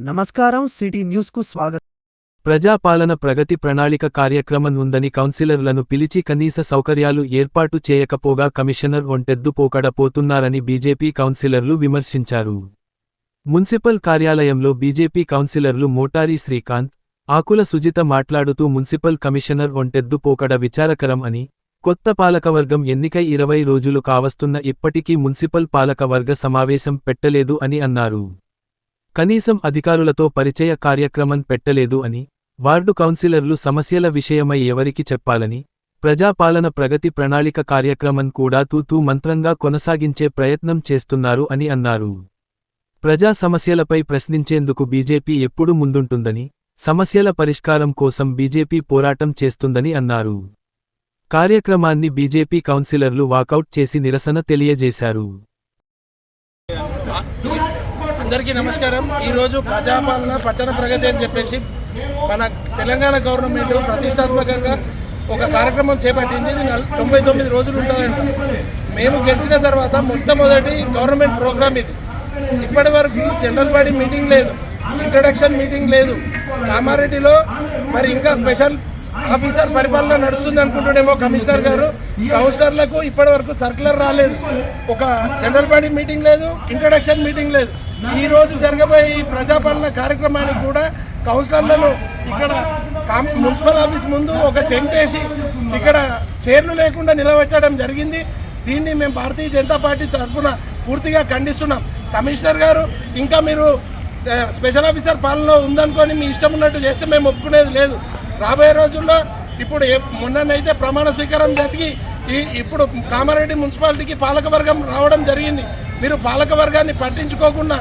నమస్కారం city news కు స్వాగతం. ప్రజాపాలన ప్రగతి ప్రణాళిక కార్యక్రమం ఉందని కౌన్సిలర్లను పిలిచి కనీస సౌకర్యాలు ఏర్పాటు చేయకపోగా కమిషనర్ ఒంటెద్దు పోకడ పోతున్నారని బీజేపీ కౌన్సిలర్లు విమర్శించారు. మున్సిపల్ కార్యాలయంలో బీజేపీ కౌన్సిలర్లు మోటారి శ్రీకాంత్, ఆకుల సుజిత మాట్లాడుతూ మున్సిపల్ కమిషనర్ ఒంటెద్దు పోకడ విచారకరం అని, కొత్త పాలకవర్గం ఎన్నికై 20 రోజులు కావస్తున్న ఇప్పటికీ మున్సిపల్ పాలకవర్గ సమావేశం పెట్టలేదు అని అన్నారు. కనీసం అధికారులతో పరిచయ కార్యక్రమం పెట్టలేదు అని, వార్డు కౌన్సిలర్లు సమస్యల విషయమై ఎవరికి చెప్పాలని, ప్రజాపాలన ప్రగతి ప్రణాళిక కార్యక్రమం కూడా తూతూ మంత్రంగా కొనసాగించే ప్రయత్నం చేస్తున్నారు అని అన్నారు. ప్రజా సమస్యలపై ప్రశ్నించేందుకు బీజేపీ ఎప్పుడు ముందుంటుందని, సమస్యల పరిష్కారం కోసం బీజేపీ పోరాటం చేస్తుందని అన్నారు. కార్యక్రమాన్ని బీజేపీ కౌన్సిలర్లు వాకౌట్ చేసి నిరసన తెలియజేశారు. అందరికీ నమస్కారం. ఈరోజు ప్రజాపాలన పట్టణ ప్రగతి అని చెప్పేసి మన తెలంగాణ గవర్నమెంట్ ప్రతిష్టాత్మకంగా ఒక కార్యక్రమం చేపట్టింది. ఇది 99 రోజులు ఉంటుందంట. మేము గెలిచిన తర్వాత మొట్టమొదటి గవర్నమెంట్ ప్రోగ్రామ్ ఇది. ఇప్పటి వరకు జనరల్ బాడీ మీటింగ్ లేదు, ఇంట్రడక్షన్ మీటింగ్ లేదు. కామారెడ్డిలో మరి ఇంకా స్పెషల్ ఆఫీసర్ పరిపాలన నడుస్తుంది అనుకుంటున్నామో కమిషనర్ గారు. కౌన్సిలర్లకు ఇప్పటి వరకు సర్క్యులర్ రాలేదు, ఒక జనరల్ బాడీ మీటింగ్ లేదు, ఇంట్రడక్షన్ మీటింగ్ లేదు. ఈ రోజు జరగబోయే ఈ ప్రజాపాలన కార్యక్రమానికి కూడా కౌన్సిలర్లను ఇక్కడ మున్సిపల్ ఆఫీస్ ముందు ఒక టెంట్ వేసి ఇక్కడ చైర్లు లేకుండా నిలబెట్టడం జరిగింది. దీన్ని మేము భారతీయ జనతా పార్టీ తరఫున పూర్తిగా ఖండిస్తున్నాం. కమిషనర్ గారు ఇంకా మీరు స్పెషల్ ఆఫీసర్ పాలనలో ఉందనుకొని మీ ఇష్టం ఉన్నట్టు చేస్తే మేము ఒప్పుకునేది లేదు. రాబోయే రోజుల్లో ఇప్పుడు మొన్ననైతే ప్రమాణ స్వీకారం జరిగి ఇప్పుడు కామారెడ్డి మున్సిపాలిటీకి పాలకవర్గం రావడం జరిగింది. మీరు పాలకవర్గాన్ని పట్టించుకోకుండా,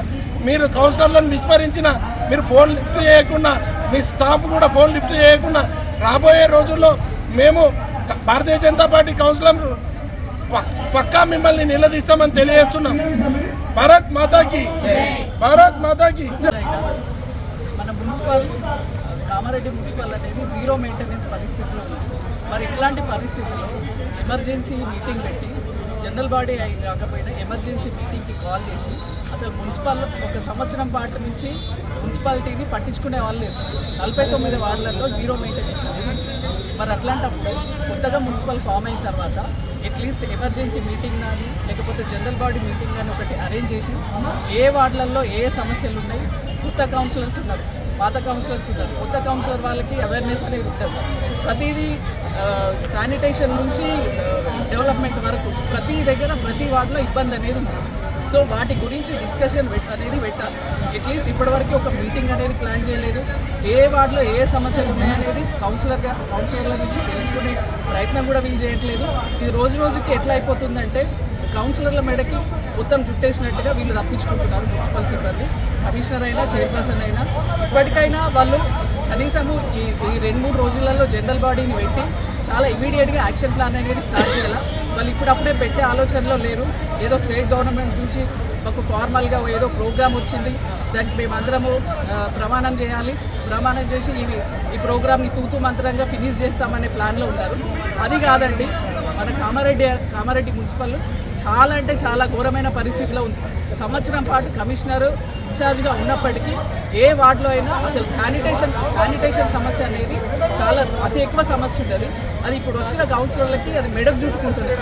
మీరు కౌన్సిలర్లను విస్మరించిన, మీరు ఫోన్ లిఫ్ట్ చేయకుండా, మీ స్టాఫ్ కూడా ఫోన్ లిఫ్ట్ చేయకుండా రాబోయే రోజుల్లో మేము భారతీయ జనతా పార్టీ కౌన్సిలర్ పక్కా మిమ్మల్ని నిలదీస్తామని తెలియజేస్తున్నాం. భారత్ మాతాకి, భారత్ మాతాకి. మన మున్సిపల్ కామారెడ్డి మున్సిపల్ అనేది జీరో మెయింటెనెన్స్ పరిస్థితిలో ఉంది. మరి ఇట్లాంటి పరిస్థితుల్లో ఎమర్జెన్సీ మీటింగ్ పెట్టి, జనరల్ బాడీ కాకపోయినా ఎమర్జెన్సీ మీటింగ్కి కాల్ చేసి అసలు మున్సిపల్ ఒక సంవత్సరం పాటు నుంచి మున్సిపాలిటీని పట్టించుకునే వాళ్ళు లేరు. 49 వార్డులలో జీరో మెయింటెనెన్స్ అనేది. మరి అట్లాంటప్పుడు కొత్తగా మున్సిపల్ ఫామ్ అయిన తర్వాత అట్లీస్ట్ ఎమర్జెన్సీ మీటింగ్ కానీ లేకపోతే జనరల్ బాడీ మీటింగ్ కానీ ఒకటి అరేంజ్ చేసి ఏ వార్డులలో ఏ సమస్యలు ఉన్నాయి, కొత్త కౌన్సిలర్స్ ఉన్నారు, పాత కౌన్సిలర్స్ ఉన్నారు, కొత్త కౌన్సిలర్ వాళ్ళకి అవేర్నెస్ అనేది ఉంటుంది. ప్రతిదీ శానిటేషన్ నుంచి డెవలప్మెంట్ వరకు ప్రతి దగ్గర ప్రతి వార్డులో ఇబ్బంది అనేది ఉంది. సో వాటి గురించి డిస్కషన్ అనేది పెట్టాలి. అట్లీస్ట్ ఇప్పటివరకు ఒక మీటింగ్ అనేది ప్లాన్ చేయలేదు. ఏ వార్డులో ఏ సమస్యలు ఉన్నాయనేది కౌన్సిలర్ల నుంచి తెలుసుకునే ప్రయత్నం కూడా వీలు చేయట్లేదు. ఇది రోజు రోజుకి ఎట్లా అయిపోతుందంటే కౌన్సిలర్ల మెడకి మొత్తం జుట్టేసినట్టుగా వీళ్ళు తప్పించుకుంటున్నారు. మున్సిపల్ సిబ్బంది, కమిషనర్ అయినా చైర్పర్సన్ అయినా ఇప్పటికైనా వాళ్ళు కనీసము ఈ 2-3 రోజులలో జనరల్ బాడీని పెట్టి చాలా ఇమీడియట్గా యాక్షన్ ప్లాన్ అనేది స్టార్ట్ చేయాలి. వాళ్ళు ఇప్పుడప్పుడే పెట్టే ఆలోచనలో లేరు. ఏదో స్టేట్ గవర్నమెంట్ నుంచి మాకు ఫార్మల్గా ఏదో ప్రోగ్రామ్ వచ్చింది, దానికి మేమందరము ప్రమాణం చేయాలి, ప్రమాణం చేసి ఈ ప్రోగ్రామ్ని తూతూ మంత్రంగా ఫినిష్ చేస్తామనే ప్లాన్లో ఉన్నారు. అది కాదండి. మన కామారెడ్డి మున్సిపల్ చాలా అంటే చాలా ఘోరమైన పరిస్థితిలో ఉంది. సంవత్సరం పాటు కమిషనర్ ఇన్ఛార్జ్గా ఉన్నప్పటికీ ఏ వార్డులో అయినా అసలు శానిటేషన్ సమస్య అనేది చాలా అతి ఎక్కువ సమస్య ఉంటుంది. అది ఇప్పుడు వచ్చిన కౌన్సిలర్లకి అది మెడకు చుట్టుకుంటుంది.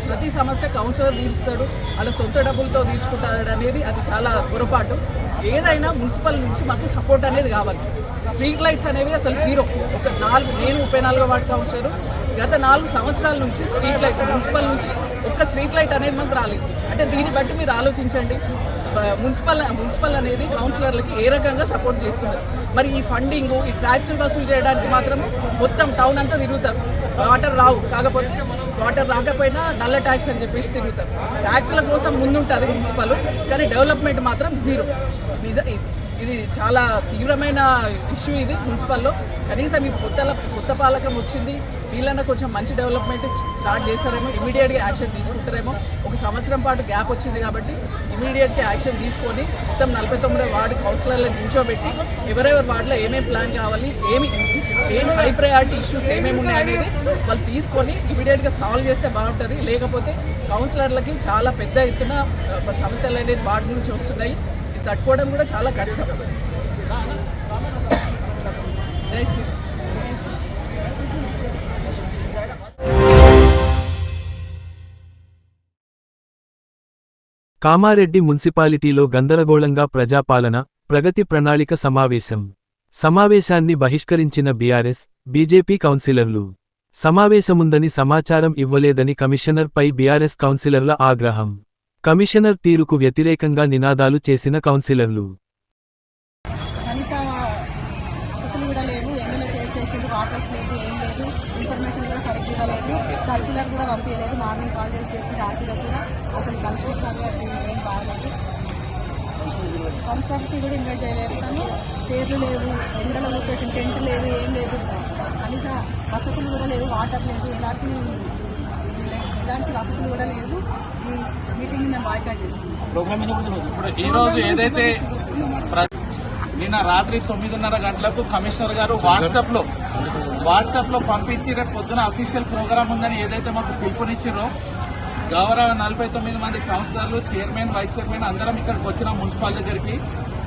ప్రతి సమస్య కౌన్సిలర్ తీర్చుతాడు, అలా సొంత డబ్బులతో తీర్చుకుంటాడు అనేది అది చాలా పొరపాటు. ఏదైనా మున్సిపల్ నుంచి మాకు సపోర్ట్ అనేది కావాలి. స్ట్రీట్ లైట్స్ అనేవి అసలు జీరో. నేను 34వ వార్డు కౌన్సిలర్, గత 4 సంవత్సరాల నుంచి స్ట్రీట్ లైట్స్ మున్సిపల్ నుంచి ఒక్క స్ట్రీట్ లైట్ అనేది మాకు రాలేదు. అంటే దీన్ని బట్టి మీరు ఆలోచించండి, మున్సిపల్ అనేది కౌన్సిలర్లకి ఏ రకంగా సపోర్ట్ చేస్తున్నారు. మరి ఈ ఫండింగ్, ఈ ట్యాక్సులు వసూలు చేయడానికి మాత్రం మొత్తం టౌన్ అంతా తిరుగుతారు. వాటర్ రావు, కాకపోతే వాటర్ రాకపోయినా నల్ల ట్యాక్స్ అని చెప్పేసి తిరుగుతారు. ట్యాక్స్ల కోసం ముందుంటుంది మున్సిపల్, కానీ డెవలప్మెంట్ మాత్రం జీరో. ఇది చాలా తీవ్రమైన ఇష్యూ ఇది మున్సిపల్లో. కనీసం ఈ కొత్త పాలకం వచ్చింది, వీళ్ళన్నా కొంచెం మంచి డెవలప్మెంట్ స్టార్ట్ చేస్తారేమో, ఇమీడియట్గా యాక్షన్ తీసుకుంటారేమో. ఒక సంవత్సరం పాటు గ్యాప్ వచ్చింది కాబట్టి ఇమీడియట్గా యాక్షన్ తీసుకొని మొత్తం 49 వార్డు కౌన్సిలర్లను నిల్చోబెట్టి ఎవరెవరి వార్డులో ఏమేమి ప్లాన్ కావాలి, ఏం హై ప్రయారిటీ ఇష్యూస్ ఏమేమి ఉన్నాయనేది వాళ్ళు తీసుకొని ఇమీడియట్గా సాల్వ్ చేస్తే బాగుంటుంది. లేకపోతే కౌన్సిలర్లకి చాలా పెద్ద ఎత్తున సమస్యలు అనేది వార్డు నుంచి వస్తున్నాయి. తట్టుకోవడం కూడా చాలా కష్టం. జై శ్రీరామ్. కామారెడ్డి మున్సిపాలిటీలో గందరగోళంగా ప్రజాపాలన, ప్రగతి ప్రణాళిక సమావేశాన్ని బహిష్కరించిన బీఆర్ఎస్, బీజేపీ కౌన్సిలర్లు. సమావేశముందని సమాచారం ఇవ్వలేదని కమిషనర్ పై బీఆర్ఎస్ కౌన్సిలర్ల ఆగ్రహం. కమిషనర్ తీరుకు వ్యతిరేకంగా నినాదాలు చేసిన కౌన్సిలర్లు. కనీస వసతులు కూడా లేవు, ఎమ్మెల్యే చేసేసింది, వాటర్స్ లేదు, ఏం లేదు, ఇన్ఫర్మేషన్ కూడా సరిగ్గా ఇవ్వలేదు, సర్క్యులర్ కూడా పంపించలేదు. మార్నింగ్ కాల్ చేసి చెప్పి ఆర్టీలో కూడా అసలు కమిషనర్ సార్ ఏం బాగలేదు, కౌన్సిలర్కి కూడా ఇన్వైట్ చేయలేదు. కానీ చైర్లు లేవు, ఎండలో కూర్చోసి టెంట్ లేదు, ఏం లేదు, కనీస వసతులు కూడా లేవు, వాటర్ లేదు, ఇలాంటి వసతులు కూడా లేవు. ఈ మీటింగ్ని మేము బాయ్కాట్ చేస్తున్నాం. ఇప్పుడు ఈ రోజు ఏదైతే నిన్న రాత్రి 9:30 గంటలకు కమిషనర్ గారు వాట్సాప్ లో పంపించి రేపు పొద్దున అఫీషియల్ ప్రోగ్రామ్ ఉందని ఏదైతే మాకు పిలుపునిచ్చారో గౌరవ 49 మంది కౌన్సిలర్లు, చైర్మన్, వైస్ చైర్మన్ అందరం ఇక్కడికి వచ్చిన మున్సిపల్ దగ్గరికి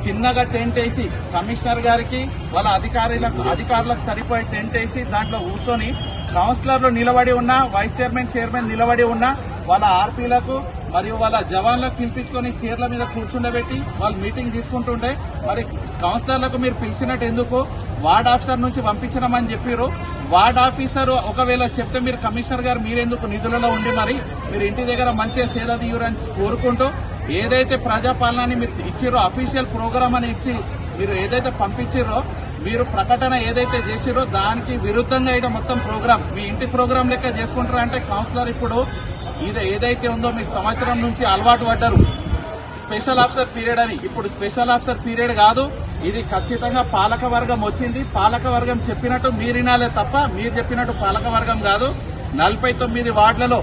చిన్నగా టెంట్ వేసి కమిషనర్ గారికి వాళ్ళ అధికారులకు సరిపోయే టెంట్ వేసి దాంట్లో కూర్చొని కౌన్సిలర్లు నిలబడి ఉన్నా, వైస్ చైర్మన్ నిలబడి ఉన్నా వాళ్ళ ఆర్పీలకు మరియు వాళ్ళ జవాన్లకు పిలిపించుకొని చైర్ల మీద కూర్చుండబెట్టి వాళ్ళు మీటింగ్ తీసుకుంటుండే. మరి కౌన్సిలర్లకు మీరు పిలిచినట్టు ఎందుకు? వార్డ్ ఆఫీసర్ నుంచి పంపించడమని చెప్పారు. వార్డ్ ఆఫీసర్ ఒకవేళ చెప్తే మీరు కమిషనర్ గారు మీరెందుకు నిధులలో ఉండి మరి మీరు ఇంటి దగ్గర మంచిగా సేద తీయరని కోరుకుంటూ ఏదైతే ప్రజాపాలనని మీరు ఇచ్చిరో అఫీషియల్ ప్రోగ్రామ్ అని ఇచ్చి మీరు ఏదైతే పంపించారో మీరు ప్రకటన ఏదైతే చేసిరో దానికి విరుద్ధంగా ఇక్కడ మొత్తం ప్రోగ్రామ్ మీ ఇంటి ప్రోగ్రాం లెక్క చేసుకుంటారా అంటే కౌన్సిలర్ ఇప్పుడు ఇది ఏదైతే ఉందో మీకు సంవత్సరం నుంచి అలవాటు పడ్డారు స్పెషల్ ఆఫీసర్ పీరియడ్ అని. ఇప్పుడు స్పెషల్ ఆఫీసర్ పీరియడ్ కాదు, ఇది ఖచ్చితంగా పాలకవర్గం వచ్చింది. పాలకవర్గం చెప్పినట్టు మీరు వినాలే తప్ప మీరు చెప్పినట్టు పాలకవర్గం కాదు. 49 వార్డులలో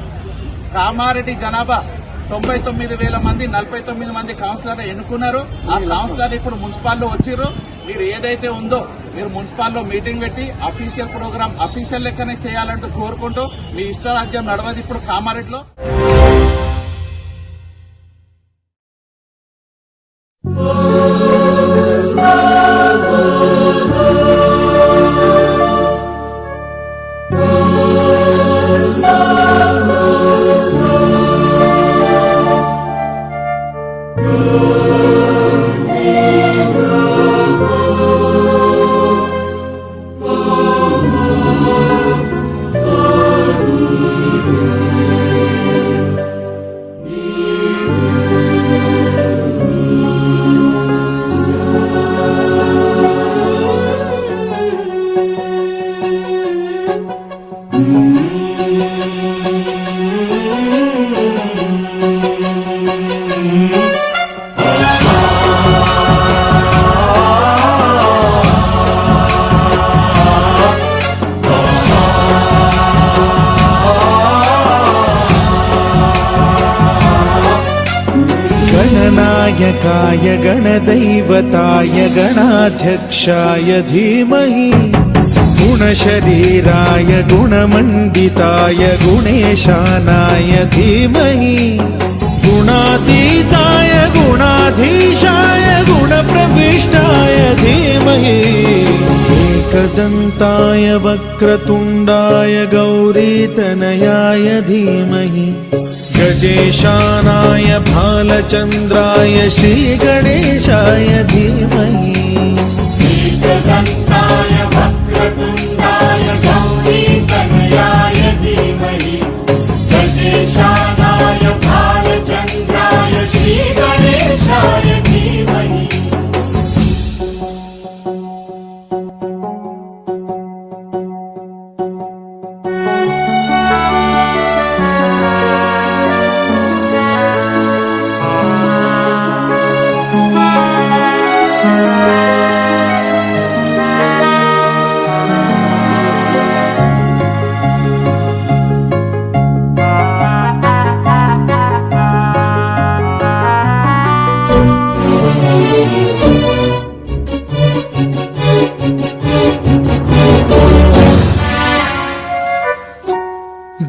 కామారెడ్డి జనాభా 99,000 మంది 49 మంది కౌన్సిలర్లు ఎన్నుకున్నారు. ఆ కౌన్సిలర్ ఇప్పుడు మున్సిపాల్లో వచ్చిర్రు. మీరు ఏదైతే ఉందో మీరు మున్సిపాల్లో మీటింగ్ పెట్టి అఫీషియల్ ప్రోగ్రామ్ అఫీషియల్ లెక్కనే చేయాలంటూ కోరుకుంటూ మీ ఇష్టరాజ్యం నడవదు ఇప్పుడు కామారెడ్డిలో. गणनायकाय गणदैवताय गणाध्यक्षाय धीमहि गुणशरीराय गुणमण्डिताय गुणेशानाय धीमहि गुणातीताय गुणाधीशाय गुणप्रविष्टाय धीमहि एकदन्ताय वक्रतुण्डाय गौरीतनयाय धीमहि गजेशानाय भालचन्द्राय श्रीगणेशाय धीमहि एकदन्ताय वक्रतुण्डाय गौरीतनयाय धीमहि गजेशानाय भालचन्द्राय श्रीगणेशाय धीमहि.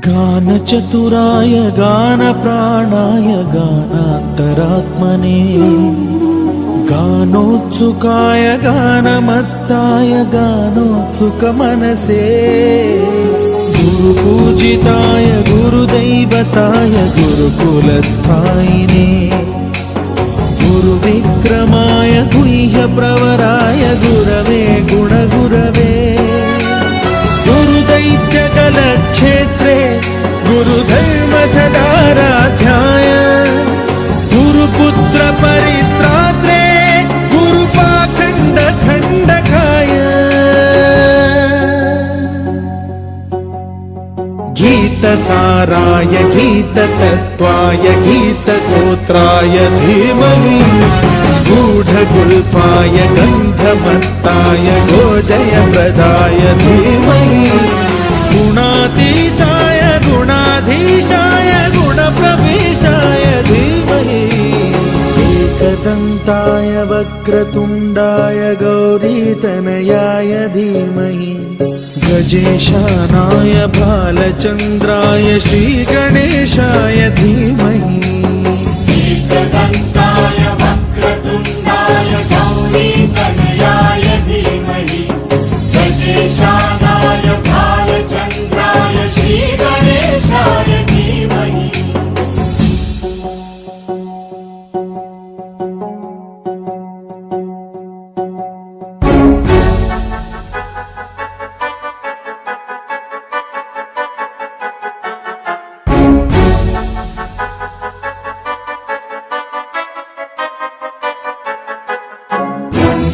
गानचतुराय गानप्राणाय गानान्तरात्मने गानोत्सुकाय गानमत्ताय गानोत्सुक मनसे गुरुपूजिताय गुरुदैवताय गुरुकुलस्थायिने गुरुविक्रमाय गुह्यप्रवराय गुरवे गुणगुरवे गुरुदैत्यकलक्षेत्रे गुरुधर्मसदाराध्याय गुरुपुत्र परित्रात्रे गुरुपाखण्ड खण्डकाय गीतसाराय गीततत्त्वाय गीतगोत्राय धीमहि गूढगुल्फाय गन्धमत्ताय गोजयप्रदाय धीमहि गुणातीताय गुणाधीशाय गुणप्रविष्टाय धीमहि एकदन्ताय वक्रतुण्डाय गौरीतनयाय धीमहि गजेशानाय भालचन्द्राय श्रीगणेशाय धीमहि एकदन्ताय वक्रतुण्डाय गौरीतनयाय धीमहि गजेशानाय भालचन्द्राय श्रीगणेशाय धीमहि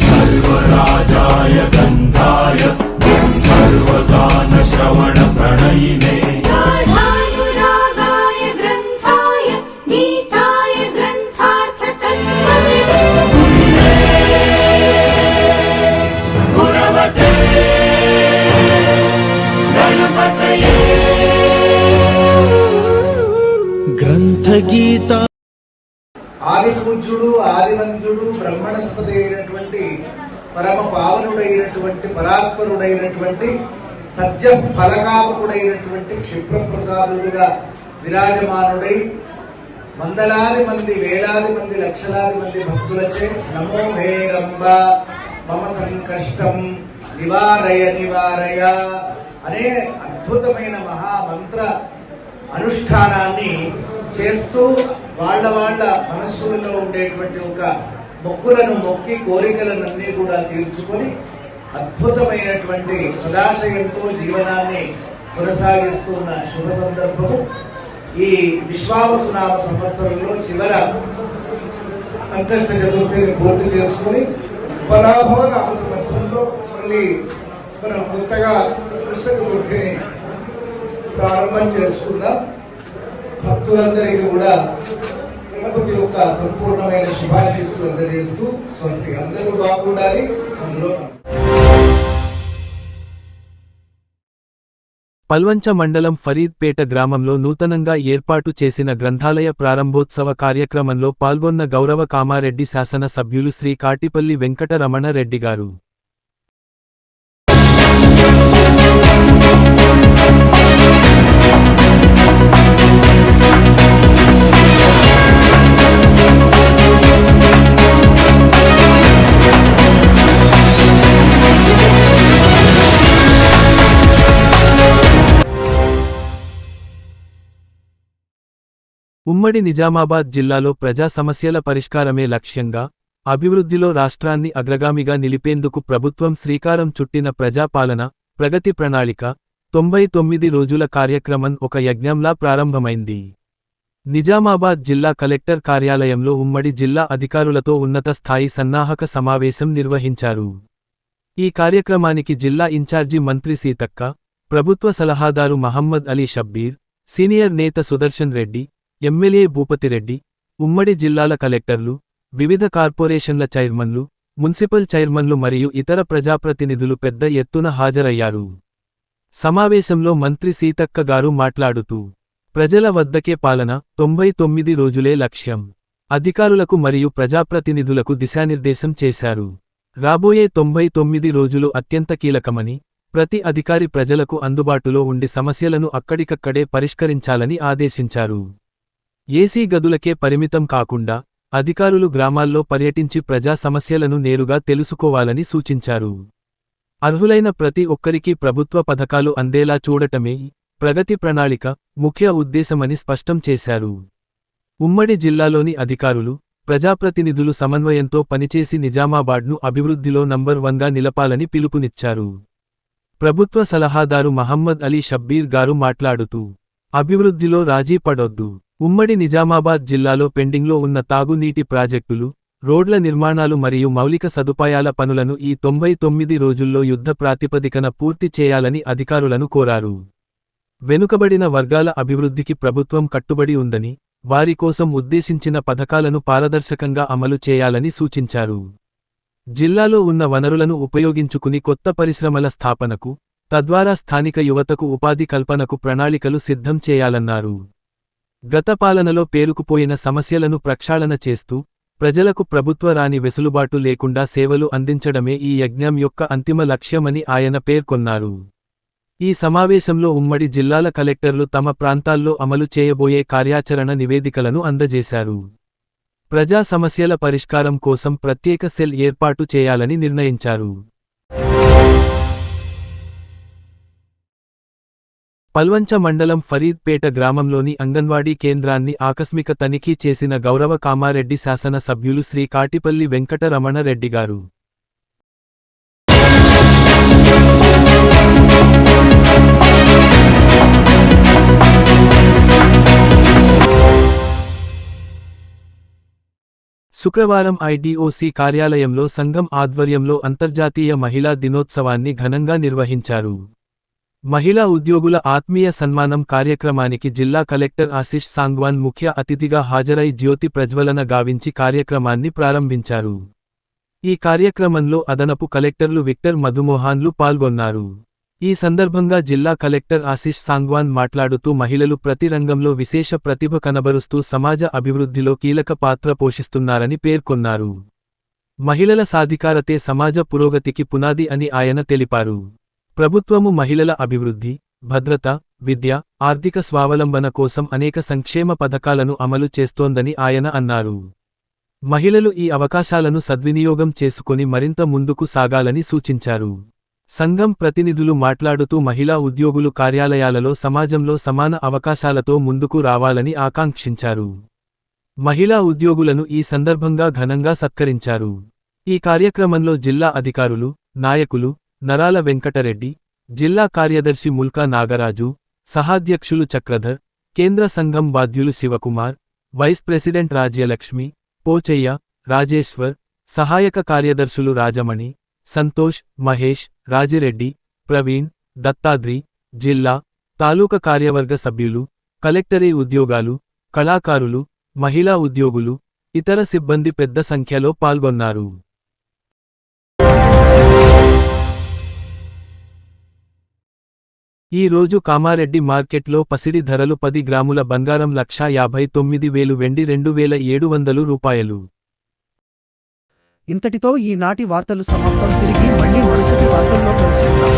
सर्वराजाय गन्धाय सर्वगानश्रवणप्रणयिने गाढानुरागाय ग्रन्थाय गीताय ग्रन्थार्थतत्त्वविदे गुणवते गणपतये ग्रन्थगीता ఆది పూజ్యుడు ఆదివంతుడు బ్రహ్మణస్పతి అయినటువంటి పరమ పావనుడైనటువంటి పరాత్పరుడైనటువంటి సత్య ఫలకామకుడైనటువంటి క్షిప్రప్రసాదుడుగా విరాజమానుడై వందలాది మంది వేలాది మంది లక్షలాది మంది భక్తులచే నమో హేరంబ మమ సంకష్టం నివారయ నివారయ అనే అద్భుతమైన మహామంత్ర అనుష్ఠానాన్ని చేస్తూ వాళ్ళ మనస్సులలో ఉండేటువంటి ఒక మొక్కులను మొక్కి కోరికలన్నీ కూడా తీర్చుకొని అద్భుతమైనటువంటి సదాశయంతో జీవనాన్ని కొనసాగిస్తున్న శుభ సందర్భము ఈ విశ్వావసునామ సంవత్సరంలో చివర సంకష్ట చతుర్థిని పూర్తి చేసుకుని పరాభవ నామ సంవత్సరంలో మళ్ళీ మనం కొత్తగా సంకష్ట చతుర్థిని ప్రారంభం చేసుకుందాం. భక్తులందరికీ కూడా గణపతి యొక్క సంపూర్ణమైన శుభాశీస్సులు అందజేస్తూ స్వస్తి. అందరూ బాగుండాలి. అందులో పల్వంచ మండలం ఫరీద్పేట గ్రామంలో నూతనంగా ఏర్పాటు చేసిన గ్రంథాలయ ప్రారంభోత్సవ కార్యక్రమంలో పాల్గొన్న గౌరవ కామారెడ్డి శాసన సభ్యులు శ్రీ కాటిపల్లి వెంకటరమణ రెడ్డి గారు. ఉమ్మడి నిజామాబాద్ జిల్లాలో ప్రజా సమస్యల పరిష్కారమే లక్ష్యంగా, అభివృద్ధిలో రాష్ట్రాన్ని అగ్రగామిగా నిలిపేందుకు ప్రభుత్వం శ్రీకారం చుట్టిన ప్రజాపాలన, ప్రగతి ప్రణాళిక 99 రోజుల కార్యక్రమం ఒక యజ్ఞంలా ప్రారంభమైంది. నిజామాబాద్ జిల్లా కలెక్టర్ కార్యాలయంలో ఉమ్మడి జిల్లా అధికారులతో ఉన్నత స్థాయి సన్నాహక సమావేశం నిర్వహించారు. ఈ కార్యక్రమానికి జిల్లా ఇన్ఛార్జి మంత్రి సీతక్క, ప్రభుత్వ సలహాదారు మహమ్మద్ అలీ షబ్బీర్, సీనియర్ నేత సుదర్శన్ రెడ్డి, ఎమ్మెల్యే భూపతిరెడ్డి, ఉమ్మడి జిల్లాల కలెక్టర్లు, వివిధ కార్పొరేషన్ల చైర్మన్లు, మున్సిపల్ చైర్మన్లు మరియు ఇతర ప్రజాప్రతినిధులు పెద్ద ఎత్తున హాజరయ్యారు. సమావేశంలో మంత్రి సీతక్క గారు మాట్లాడుతూ, ప్రజల వద్దకే పాలన, 99 రోజులే లక్ష్యం. అధికారులకు మరియు ప్రజాప్రతినిధులకు దిశానిర్దేశం చేశారు. రాబోయే 99 రోజులు అత్యంత కీలకమని, ప్రతి అధికారి ప్రజలకు అందుబాటులో ఉండి సమస్యలను అక్కడికక్కడే పరిష్కరించాలని ఆదేశించారు. ఏసీ గదులకే పరిమితం కాకుండా, అధికారులు గ్రామాల్లో పర్యటించి ప్రజా సమస్యలను నేరుగా తెలుసుకోవాలని సూచించారు. అర్హులైన ప్రతి ఒక్కరికీ ప్రభుత్వ పథకాలు అందేలా చూడటమే ఈ ప్రగతి ప్రణాళిక ముఖ్య ఉద్దేశమని స్పష్టం చేశారు. ఉమ్మడి జిల్లాలోని అధికారులు, ప్రజాప్రతినిధులు సమన్వయంతో పనిచేసి నిజామాబాద్ను అభివృద్ధిలో నంబర్ 1గా నిలపాలని పిలుపునిచ్చారు. ప్రభుత్వ సలహాదారు మహమ్మద్ అలీ షబ్బీర్ గారు మాట్లాడుతూ, అభివృద్ధిలో రాజీ పడొద్దు. ఉమ్మడి నిజామాబాద్ జిల్లాలో పెండింగ్లో ఉన్న తాగునీటి ప్రాజెక్టులు, రోడ్ల నిర్మాణాలు మరియు మౌలిక సదుపాయాల పనులను ఈ 99 రోజుల్లో యుద్ధ ప్రాతిపదికన పూర్తి చేయాలని అధికారులను కోరారు. వెనుకబడిన వర్గాల అభివృద్ధికి ప్రభుత్వం కట్టుబడి ఉందని, వారి కోసం ఉద్దేశించిన పథకాలను పారదర్శకంగా అమలు చేయాలని సూచించారు. జిల్లాలో ఉన్న వనరులను ఉపయోగించుకుని కొత్త పరిశ్రమల స్థాపనకు, తద్వారా స్థానిక యువతకు ఉపాధి కల్పనకు ప్రణాళికలు సిద్ధం చేయాలన్నారు. గత పాలనలో పేరుకుపోయిన సమస్యలను ప్రక్షాళన చేస్తూ, ప్రజలకు ప్రభుత్వ రాని వెసులుబాటు లేకుండా సేవలు అందించడమే ఈ యజ్ఞం యొక్క అంతిమ లక్ష్యమని ఆయన పేర్కొన్నారు. ఈ సమావేశంలో ఉమ్మడి జిల్లాల కలెక్టర్లు తమ ప్రాంతాల్లో అమలు చేయబోయే కార్యాచరణ నివేదికలను అందజేశారు. ప్రజా సమస్యల పరిష్కారం కోసం ప్రత్యేక సెల్ ఏర్పాటు చేయాలని నిర్ణయించారు. పల్వంచ మండలం ఫరీద్పేట గ్రామంలోని అంగన్వాడీ కేంద్రాన్ని ఆకస్మిక తనిఖీ చేసిన గౌరవ కామారెడ్డి శాసన సభ్యులు శ్రీ కాటిపల్లి వెంకటరమణ రెడ్డి గారు. శుక్రవారం ఐడిఓసి కార్యాలయంలో సంఘం ఆధ్వర్యంలో అంతర్జాతీయ మహిళా దినోత్సవాన్ని ఘనంగా నిర్వహించారు. మహిళా ఉద్యోగుల ఆత్మీయ సన్మానం కార్యక్రమానికి జిల్లా కలెక్టర్ ఆశిష్ సాంగ్వాన్ ముఖ్య అతిథిగా హాజరై జ్యోతి ప్రజ్వలన గావించి కార్యక్రమాన్ని ప్రారంభించారు. ఈ కార్యక్రమంలో అదనపు కలెక్టర్లు విక్టర్ మధుమోహన్లు పాల్గొన్నారు. ఈ సందర్భంగా జిల్లా కలెక్టర్ ఆశిష్ సాంగ్వాన్ మాట్లాడుతూ మహిళలు ప్రతి రంగంలో విశేష ప్రతిభ కనబరుస్తూ సమాజ అభివృద్ధిలో కీలక పాత్ర పోషిస్తున్నారని పేర్కొన్నారు. మహిళల సాధికారతే సమాజ పురోగతికి పునాది అని ఆయన తెలిపారు. ప్రభుత్వము మహిళల అభివృద్ధి, భద్రత, విద్య, ఆర్థిక స్వావలంబన కోసం అనేక సంక్షేమ పథకాలను అమలు చేస్తోందని ఆయన అన్నారు. మహిళలు ఈ అవకాశాలను సద్వినియోగం చేసుకొని మరింత ముందుకు సాగాలని సూచించారు. సంఘం ప్రతినిధులు మాట్లాడుతూ మహిళా ఉద్యోగులు కార్యాలయాలలో సమాజంలో సమాన అవకాశాలతో ముందుకు రావాలని ఆకాంక్షించారు. మహిళా ఉద్యోగులను ఈ సందర్భంగా ఘనంగా సత్కరించారు. ఈ కార్యక్రమంలో జిల్లా అధికారులు, నాయకులు, నరాల వెంకటరెడ్డి, జిల్లా కార్యదర్శి ముల్కా నాగరాజు, సహాధ్యక్షులు చక్రధర్, కేంద్ర సంఘం బాధ్యులు శివకుమార్, వైస్ ప్రెసిడెంట్ రాజ్యలక్ష్మి, పోచయ్య, రాజేశ్వర్, సహాయక కార్యదర్శులు రాజమణి, సంతోష్, మహేష్, రాజిరెడ్డి, ప్రవీణ్, దత్తాద్రి, జిల్లా, తాలూకా కార్యవర్గ సభ్యులు, కలెక్టరీ ఉద్యోగాలు, కళాకారులు, మహిళా ఉద్యోగులు, ఇతర సిబ్బంది పెద్ద సంఖ్యలో పాల్గొన్నారు. ఈ రోజు కామారెడ్డి మార్కెట్లో పసిడి ధరలు 10 గ్రాముల బంగారం 1,59,000 వెండి 2,700 రూపాయలు. ఇంతటితో ఈనాటి వార్తలు సమాప్తం. తిరిగి మళ్ళీ మరుసటి వార్తల్లో కలుసుకుందాం.